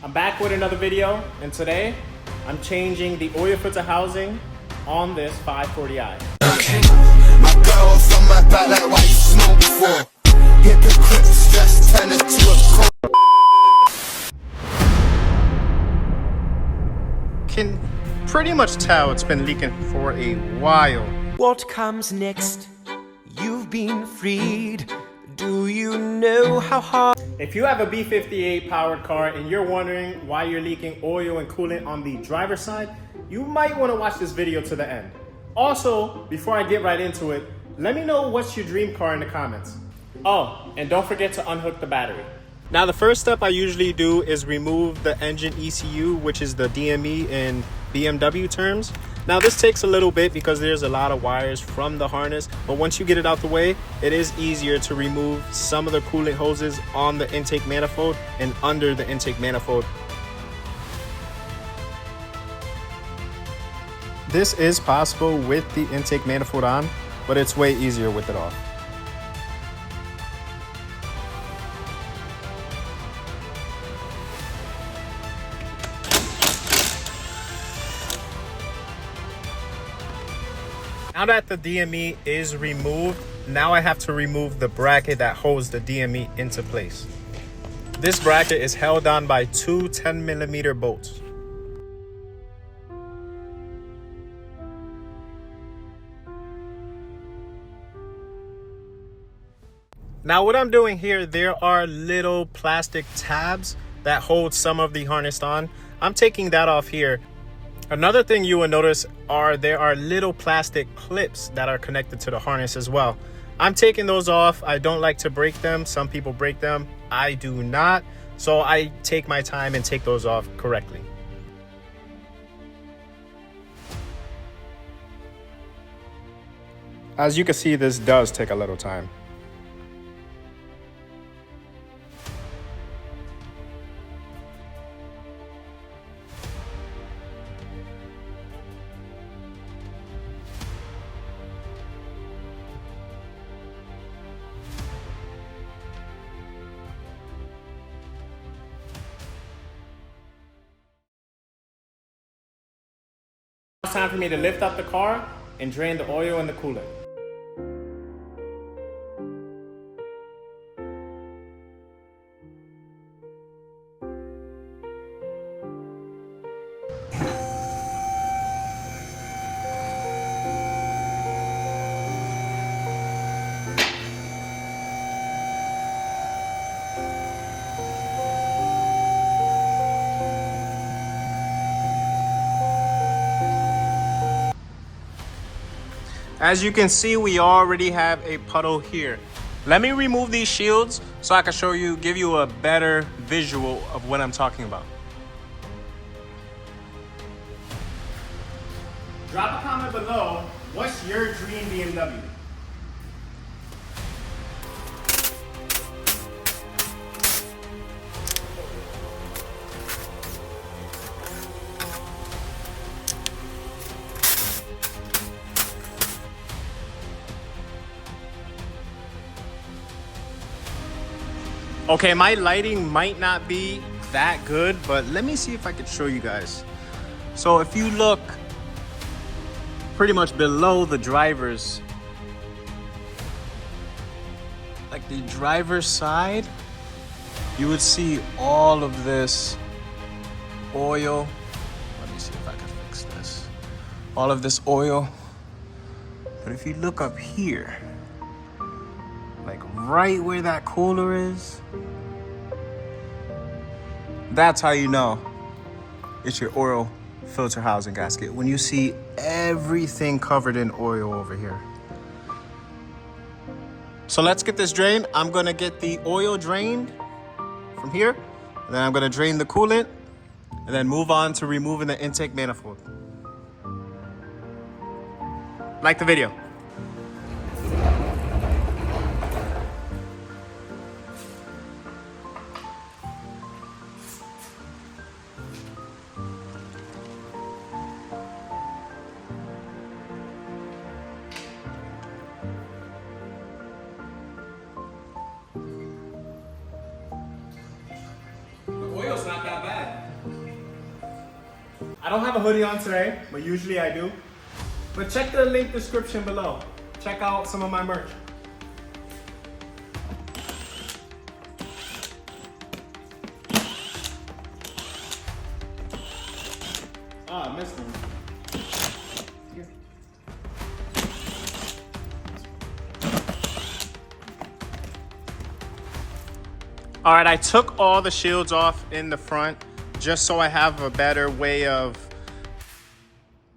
I'm back with another video, and today I'm changing the oil filter housing on this 540i. My girl from my back like what you smoked before. Hypocrites just turn it to a Can pretty much tell it's been leaking for a while. What comes next? You've been freed. Do you know how hard? If you have a B58 powered car and you're wondering why you're leaking oil and coolant on the driver's side, you might want to watch this video to the end. Also, before I get right into it, let me know what's your dream car in the comments. Oh, and don't forget to unhook the battery. Now, the first step I usually do is remove the engine ECU, which is the DME in BMW terms. Now, this takes a little bit because there's a lot of wires from the harness, but once you get it out the way, it is easier to remove some of the coolant hoses on the intake manifold and under the intake manifold. This is possible with the intake manifold on, but it's way easier with it off. Now that the DME is removed, now I have to remove the bracket that holds the DME into place. This bracket is held on by two 10mm bolts. Now what I'm doing here, there are little plastic tabs that hold some of the harness on. I'm taking that off here. Another thing you will notice there are little plastic clips that are connected to the harness as well. I'm taking those off. I don't like to break them. Some people break them. I do not. So I take my time and take those off correctly. As you can see, this does take a little time. It's time for me to lift up the car and drain the oil and the coolant. As you can see, we already have a puddle here. Let me remove these shields so I can give you a better visual of what I'm talking about. Drop a comment below, what's your dream BMW? Okay, my lighting might not be that good, but let me see if I can show you guys. So if you look pretty much below the driver's, like the driver's side, you would see all of this oil. Let me see if I can fix this. All of this oil. But if you look up here, like right where that cooler is, that's how you know it's your oil filter housing gasket. When you see everything covered in oil over here. So let's get this drained. I'm gonna get the oil drained from here, and then I'm gonna drain the coolant, and then move on to removing the intake manifold. Like the video. The oil's not that bad. I don't have a hoodie on today, but usually I do. But check the link description below. Check out some of my merch. Ah, I missed one. Here. All right, I took all the shields off in the front just so I have a better way of,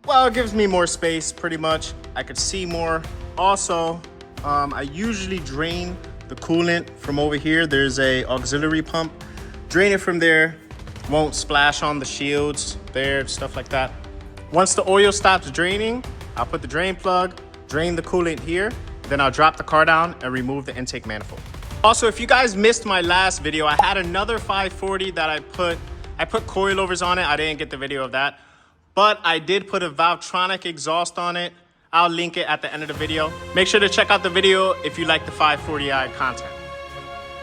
well, it gives me more space pretty much. I could see more. Also, I usually drain the coolant from over here. There's a auxiliary pump. Drain it from there. Won't splash on the shields there, stuff like that. Once the oil stops draining, I'll put the drain plug, drain the coolant here, then I'll drop the car down and remove the intake manifold. Also, if you guys missed my last video, I had another 540 that I put coilovers on it. I didn't get the video of that, but I did put a Valvetronic exhaust on it. I'll link it at the end of the video. Make sure to check out the video if you like the 540i content.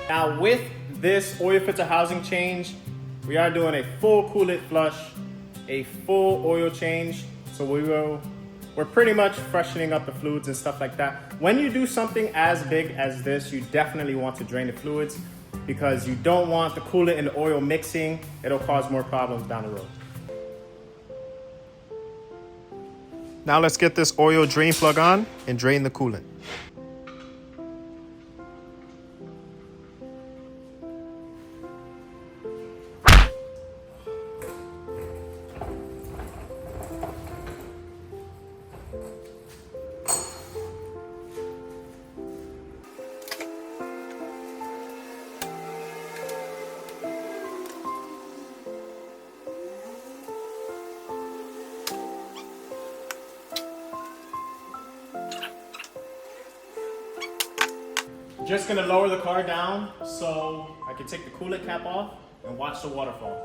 Now with this oil filter housing change, we are doing a full coolant flush, a full oil change. So we're pretty much freshening up the fluids and stuff like that. When you do something as big as this, you definitely want to drain the fluids because you don't want the coolant and the oil mixing. It'll cause more problems down the road. Now let's get this oil drain plug on and drain the coolant. Just gonna lower the car down so I can take the coolant cap off and watch the waterfall.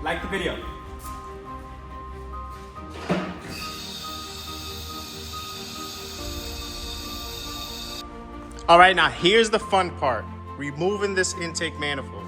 Like the video. All right, now here's the fun part. Removing this intake manifold.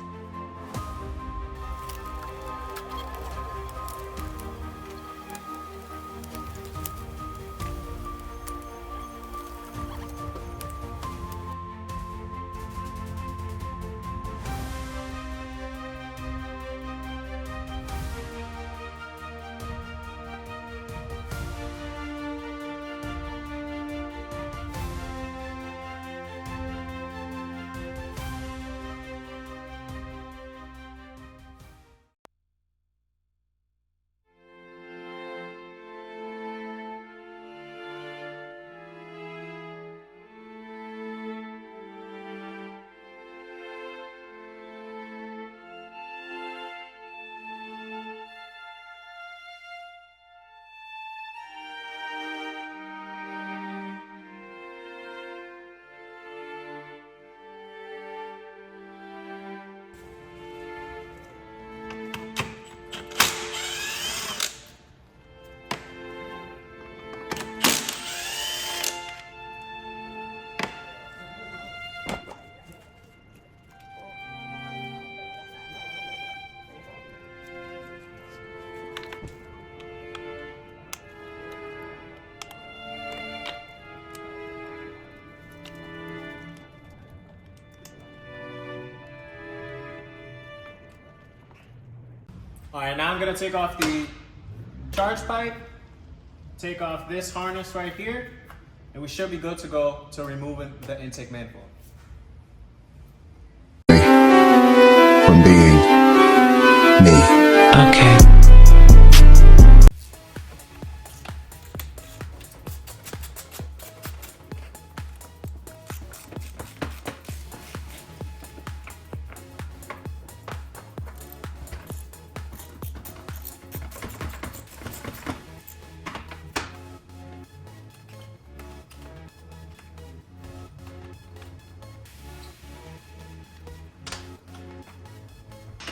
All right, now I'm gonna take off the charge pipe, take off this harness right here, and we should be good to go to removing the intake manifold. From being me. Okay.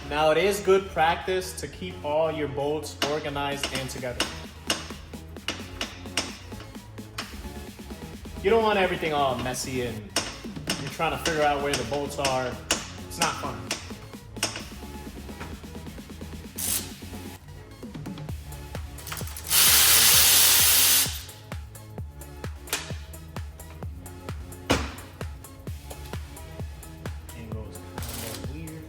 Now it is good practice to keep all your bolts organized and together. You don't want everything all messy and you're trying to figure out where the bolts are. It's not fun. Angles kind of weird.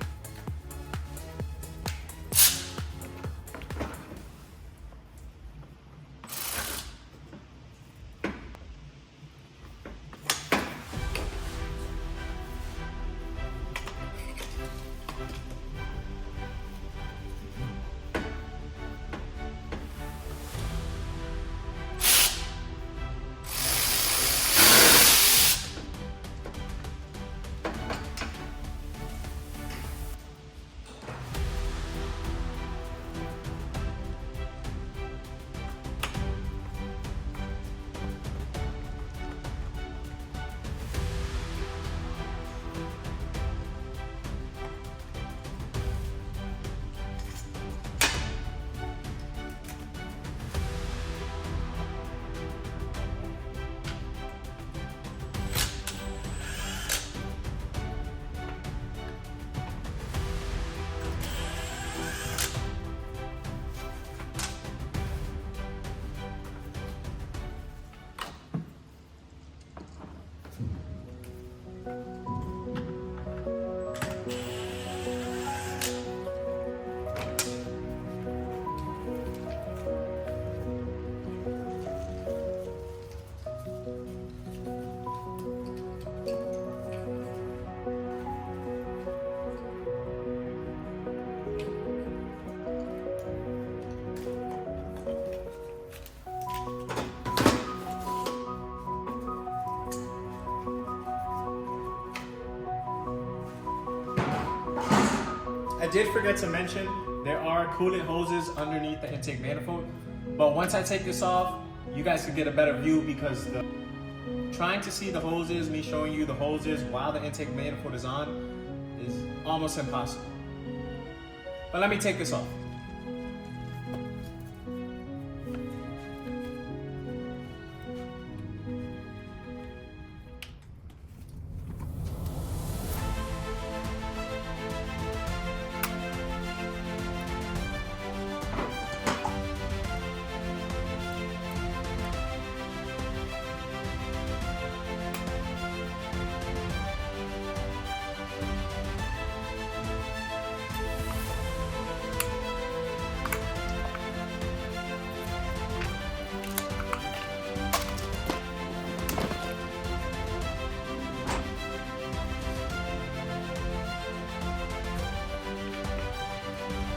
I did forget to mention there are coolant hoses underneath the intake manifold, but once I take this off, you guys can get a better view because trying to see the hoses, me showing you the hoses while the intake manifold is on, is almost impossible. But let me take this off.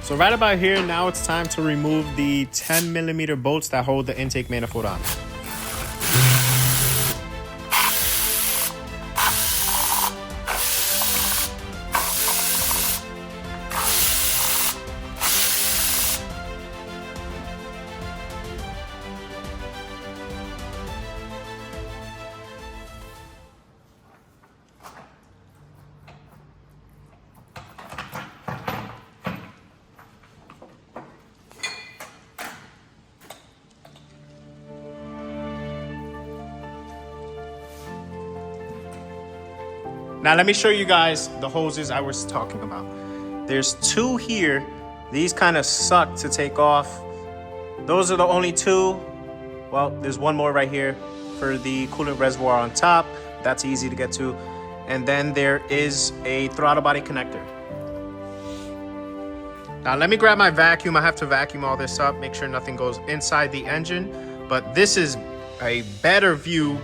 So right about here, now it's time to remove the 10mm bolts that hold the intake manifold on. Now let me show you guys the hoses I was talking about. There's two here. These kind of suck to take off. Those are the only two. Well, there's one more right here for the coolant reservoir on top. That's easy to get to. And then there is a throttle body connector. Now let me grab my vacuum. I have to vacuum all this up, make sure nothing goes inside the engine. But this is a better view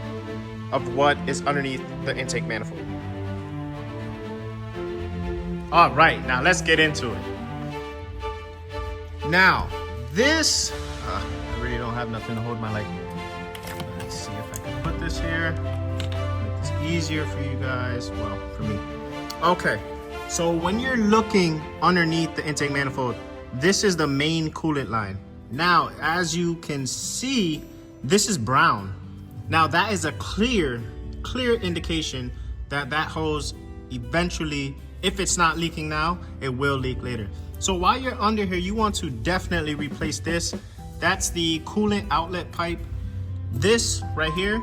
of what is underneath the intake manifold. All right, now let's get into it. Now, this, I really don't have nothing to hold my leg. Let's see if I can put this here. Make this easier for you guys, well, for me. Okay, so when you're looking underneath the intake manifold, this is the main coolant line. Now, as you can see, this is brown. Now that is a clear indication that that hose eventually if it's not leaking now, it will leak later. So while you're under here, you want to definitely replace this. That's the coolant outlet pipe. This right here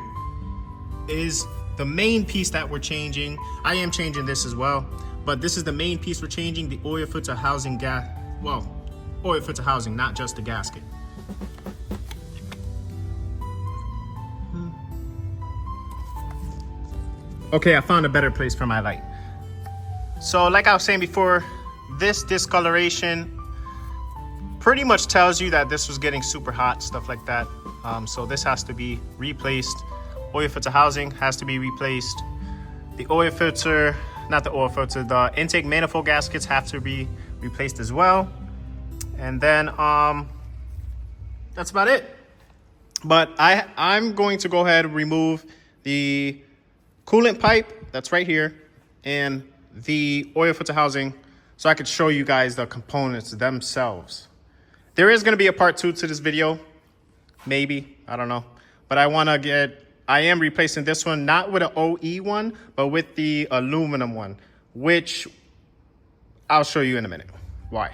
is the main piece that we're changing. I am changing this as well, but this is the main piece we're changing, the oil filter housing oil filter housing, not just the gasket. Okay, I found a better place for my light. So like I was saying before, this discoloration pretty much tells you that this was getting super hot, stuff like that. So this has to be replaced. Oil filter housing has to be replaced. The oil filter, not the oil filter, the intake manifold gaskets have to be replaced as well. And then that's about it. But I'm going to go ahead and remove the coolant pipe that's right here and the oil filter housing so I could show you guys the components themselves. There is going to be a part 2 to this video, maybe, I don't know. But I am replacing this one, not with an OE one, but with the aluminum one, which I'll show you in a minute why.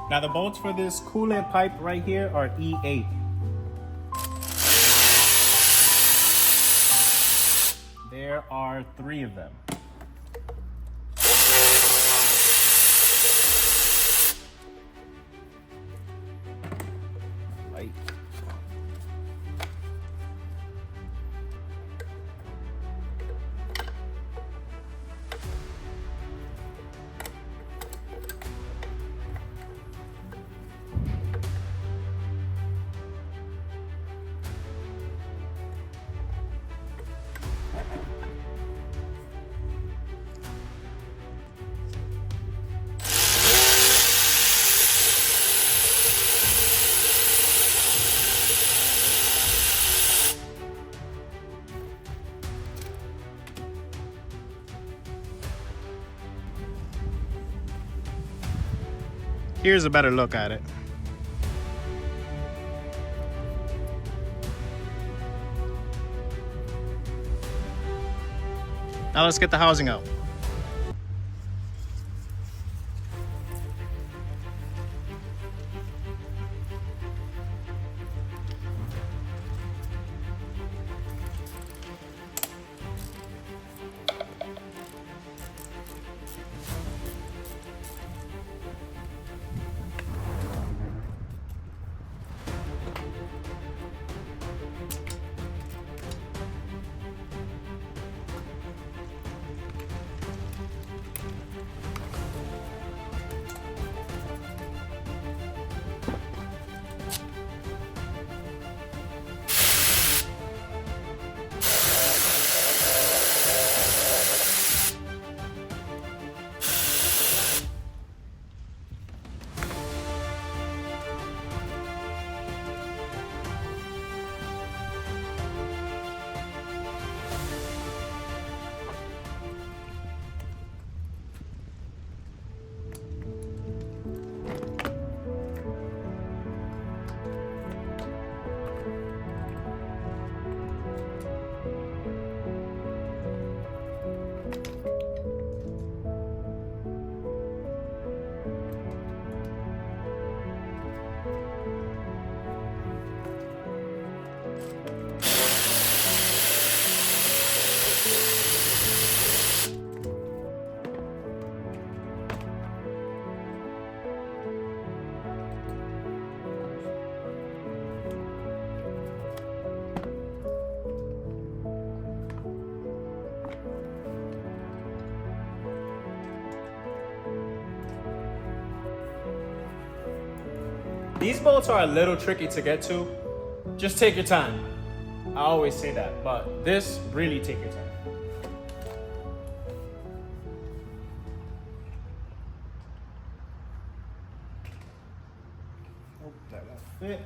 Now the bolts for this coolant pipe right here are E8. There are 3 of them. Light. Here's a better look at it. Now let's get the housing out. These bolts are a little tricky to get to. Just take your time. I always say that, but this, really take your time. Oh, that won't fit.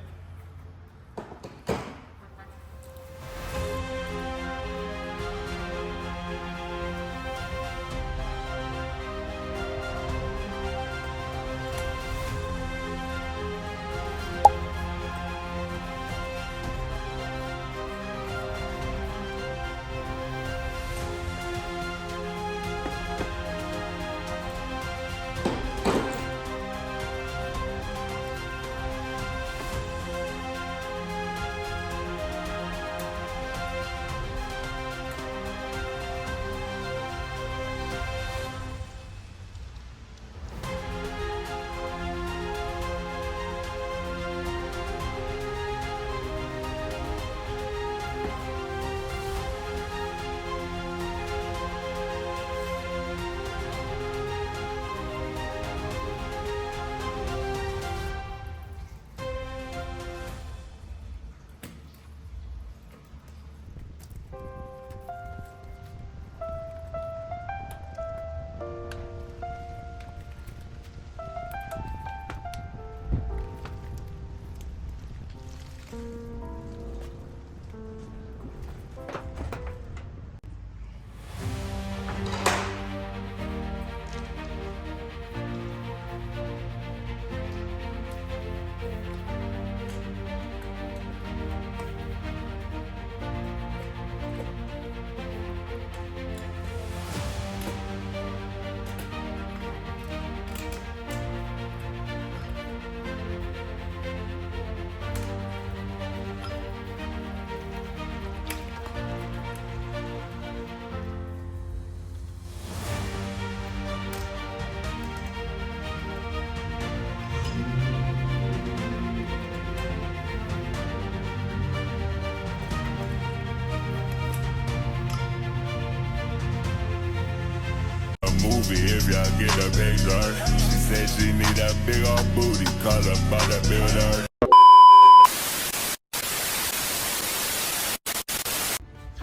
If y'all get a picture, she said she need a big old booty, call her by the builder.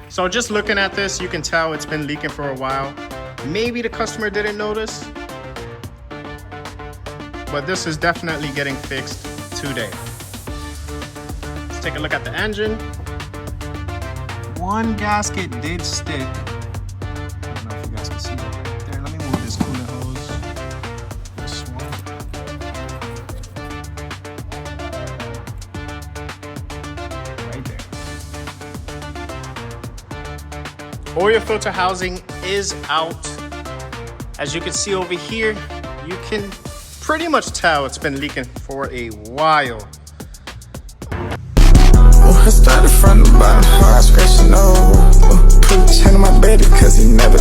So just looking at this, you can tell it's been leaking for a while. Maybe the customer didn't notice, but this is definitely getting fixed today. Let's take a look at the engine. One gasket did stick. I don't know if you guys can see that. Let me move this coolant hose. This one. Right there. Oil filter housing is out. As you can see over here, you can pretty much tell it's been leaking for a while. I started from the bottom, hard scratching over. Put his hand on my baby cause he never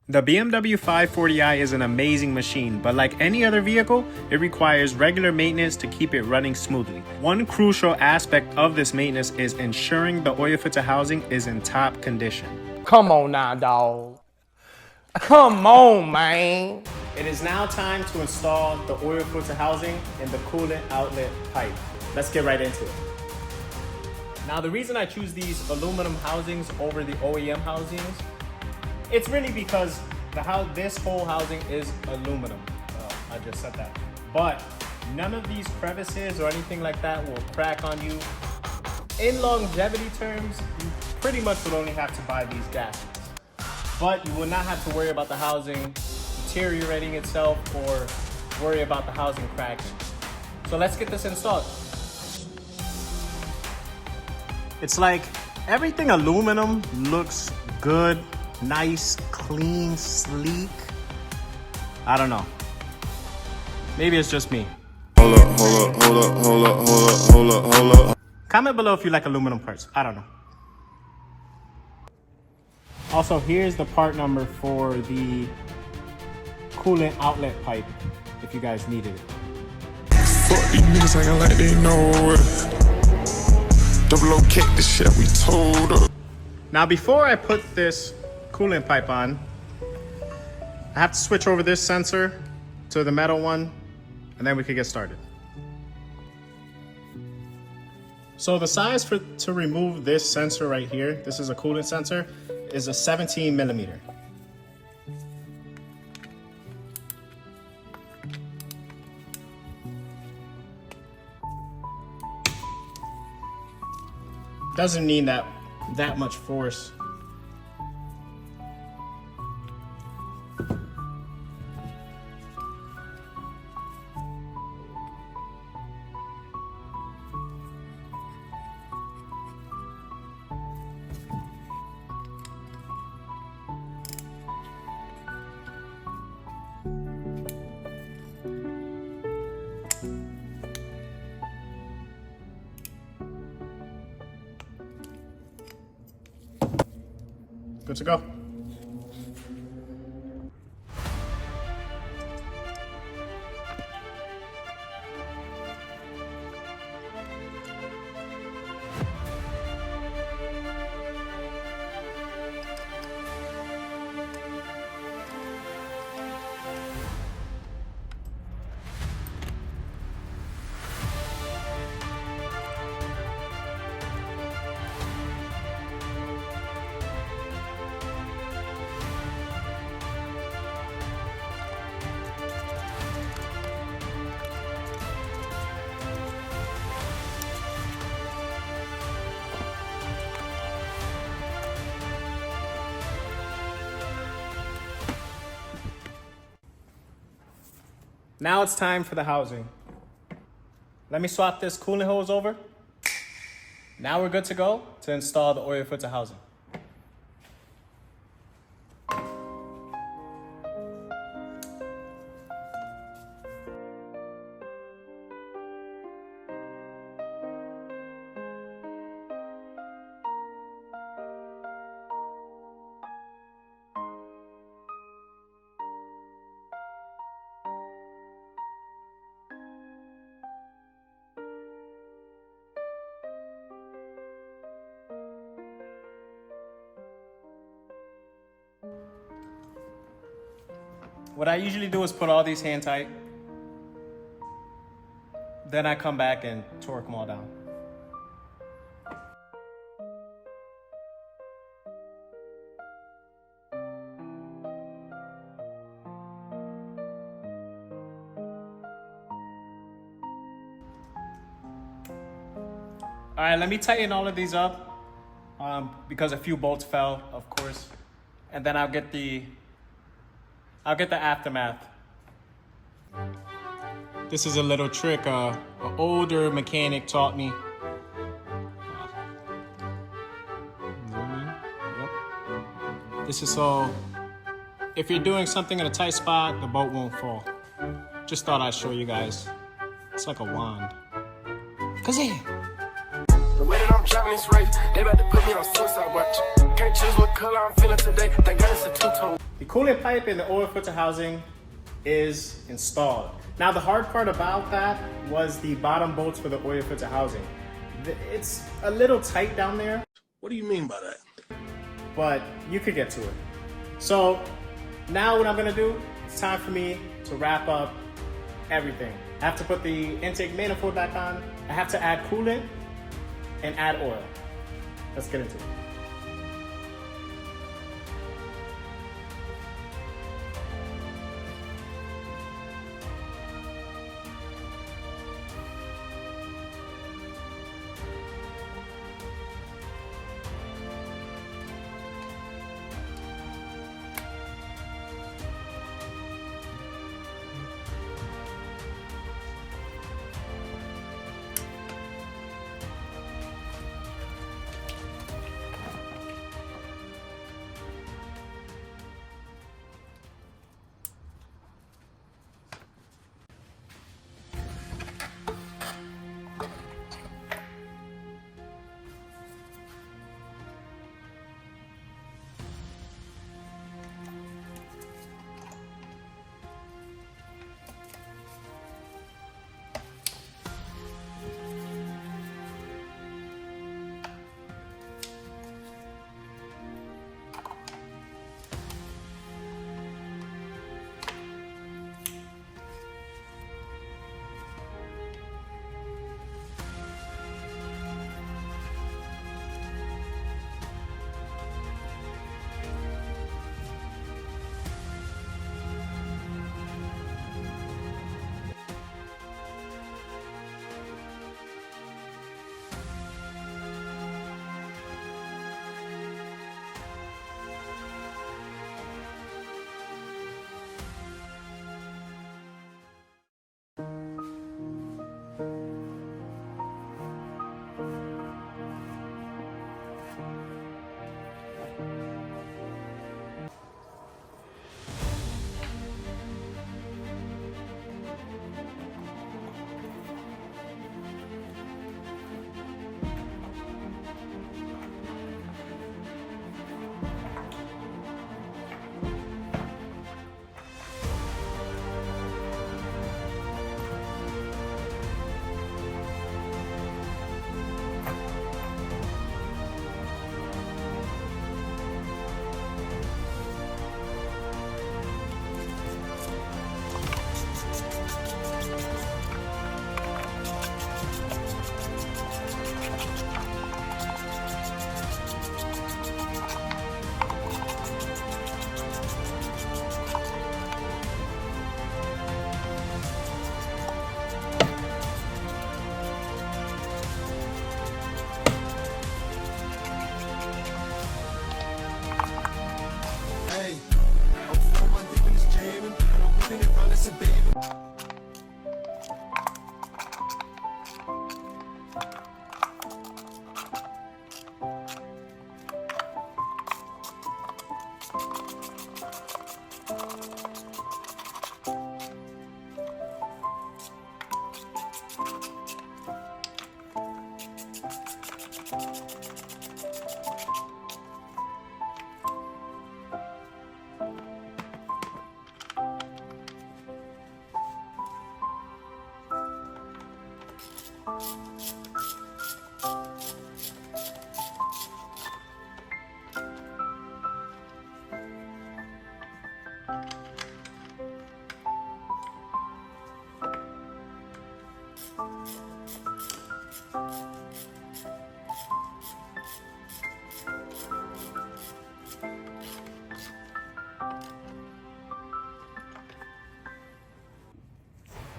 The BMW 540i is an amazing machine, but like any other vehicle, it requires regular maintenance to keep it running smoothly. One crucial aspect of this maintenance is ensuring the oil filter housing is in top condition. Come on now, dawg. Come on, man. It is now time to install the oil filter housing and the coolant outlet pipe. Let's get right into it. Now, the reason I choose these aluminum housings over the OEM housings, it's really because this whole housing is aluminum. I just said that. But none of these crevices or anything like that will crack on you. In longevity terms, you pretty much would only have to buy these gaskets. But you will not have to worry about the housing deteriorating itself or worry about the housing cracking. So let's get this installed. It's like everything aluminum looks good, nice, clean, sleek. I don't know. Maybe it's just me. Hold up. Comment below if you like aluminum parts. I don't know. Also, here's the part number for the coolant outlet pipe, if you guys needed it. fuck these niggas acting like they know it. Double O kick the shit we told her. Now, before I put this coolant pipe on, I have to switch over this sensor to the metal one, and then we can get started. So the size to remove this sensor right here, this is a coolant sensor, is a 17 millimeter. Doesn't need that much force. Good to go. Now it's time for the housing. Let me swap this coolant hose over. Now we're good to go to install the oil filter housing. What I usually do is put all these hand tight. Then I come back and torque them all down. All right, let me tighten all of these up because a few bolts fell, of course. And then I'll get the aftermath. This is a little trick an older mechanic taught me. Yep. This is so if you're doing something in a tight spot, the bolt won't fall. Just thought I'd show you guys. It's like a wand. Kazam! The way that I'm driving this race, they about to put me on suicide watch. Can't choose what color I'm feeling today. Thank God it's a two-tone. The coolant pipe in the oil filter housing is installed. Now the hard part about that was the bottom bolts for the oil filter housing. It's a little tight down there. What do you mean by that? But you could get to it. So now what I'm gonna do, it's time for me to wrap up everything. I have to put the intake manifold back on. I have to add coolant and add oil. Let's get into it.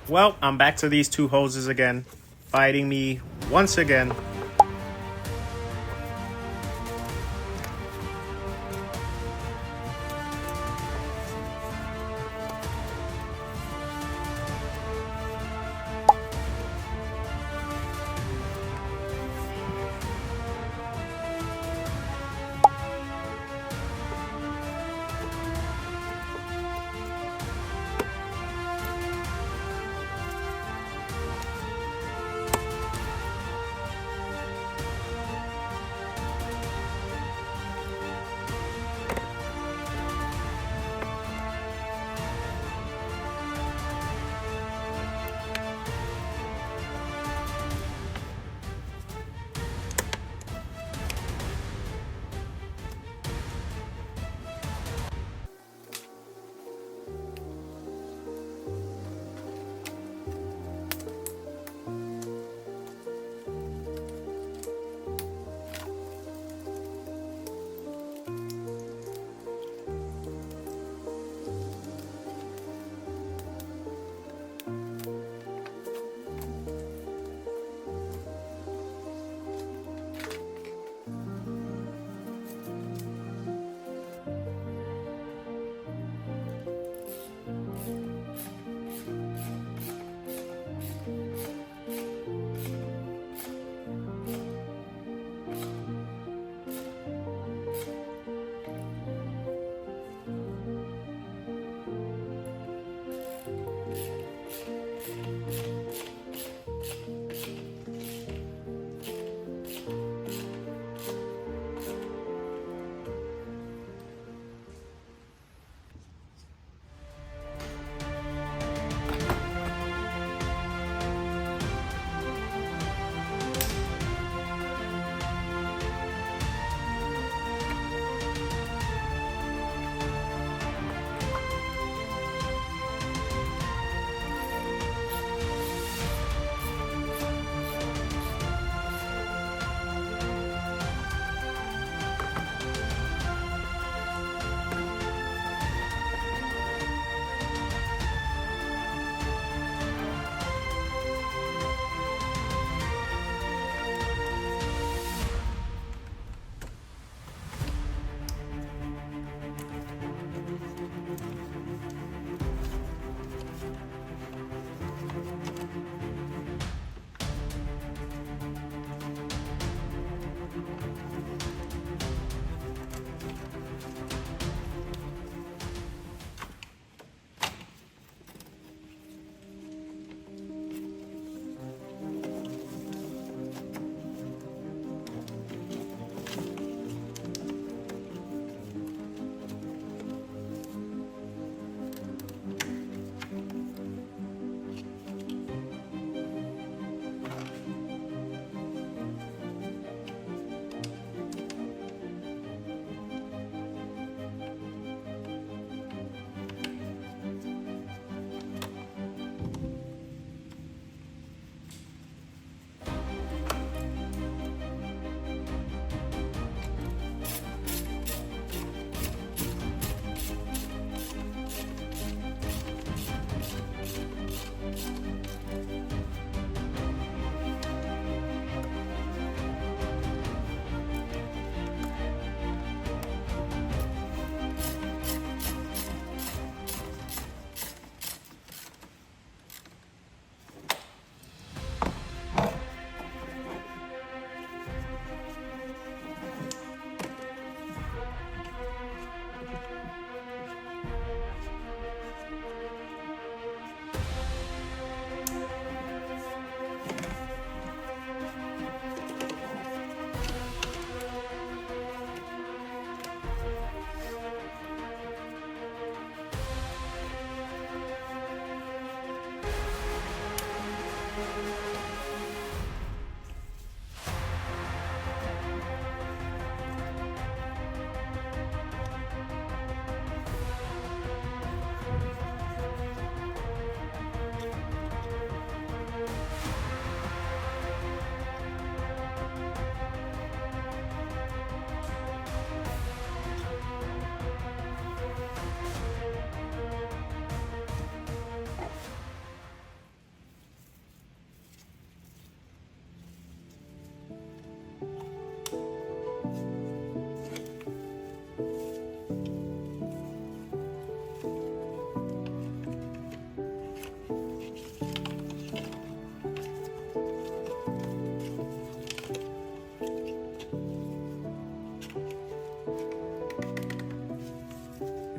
Well, I'm back to these two hoses again, fighting me once again.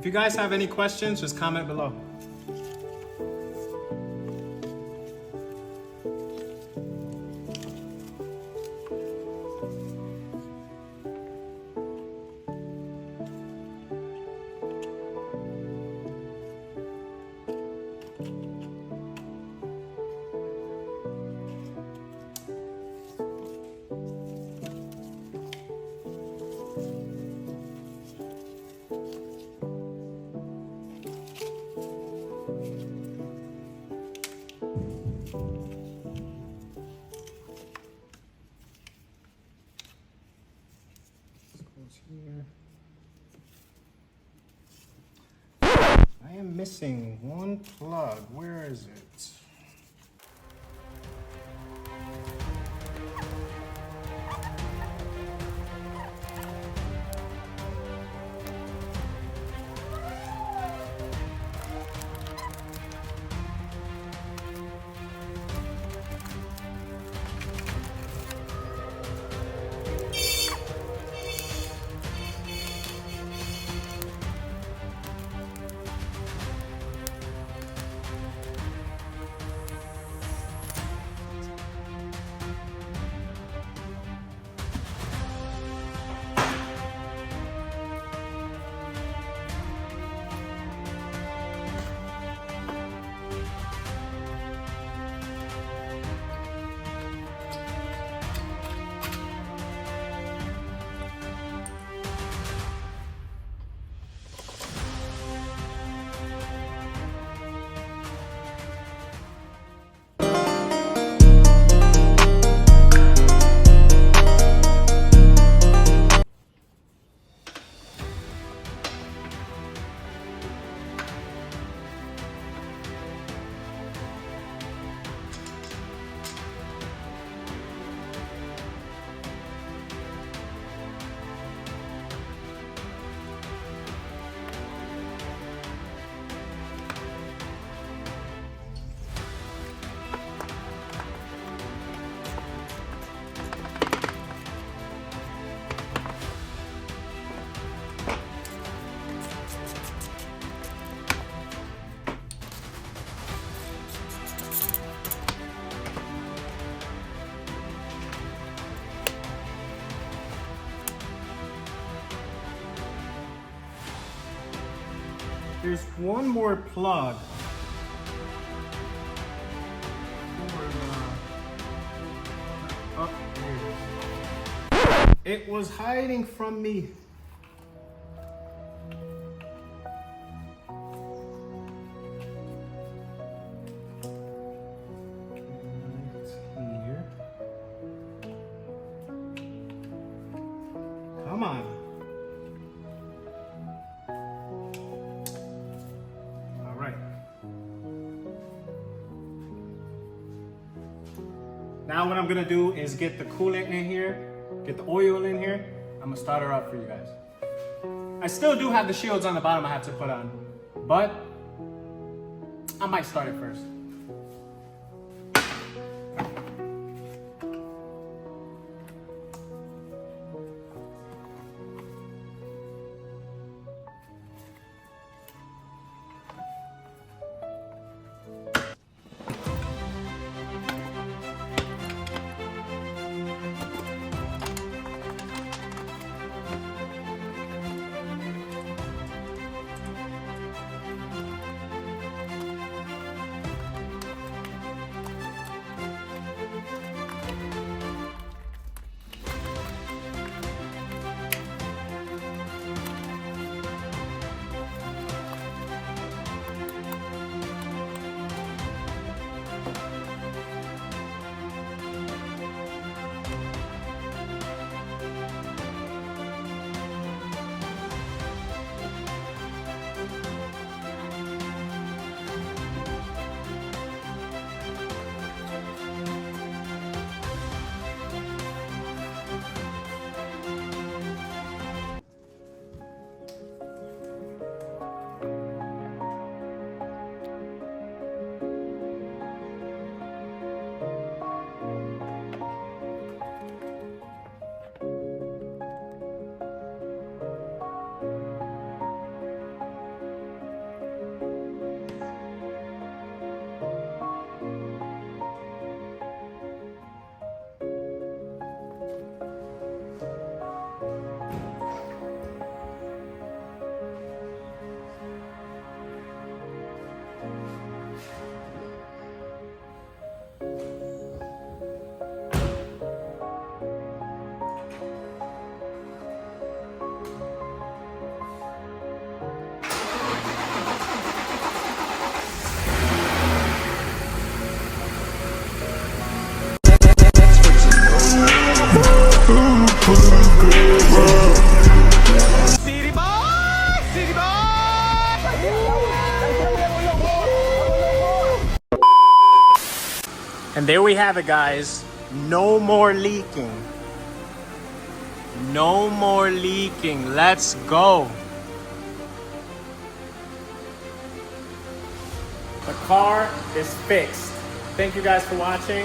If you guys have any questions, just comment below. Here. I am missing one plug. Where is it? There's one more plug. Oh, there it is. It was hiding from me. Right here. Come on. Now what I'm gonna do is get the coolant in here, get the oil in here. I'm gonna start her up for you guys. I still do have the shields on the bottom I have to put on, but I might start it first. And there we have it, guys. No more leaking. No more leaking. Let's go. The car is fixed. Thank you guys for watching.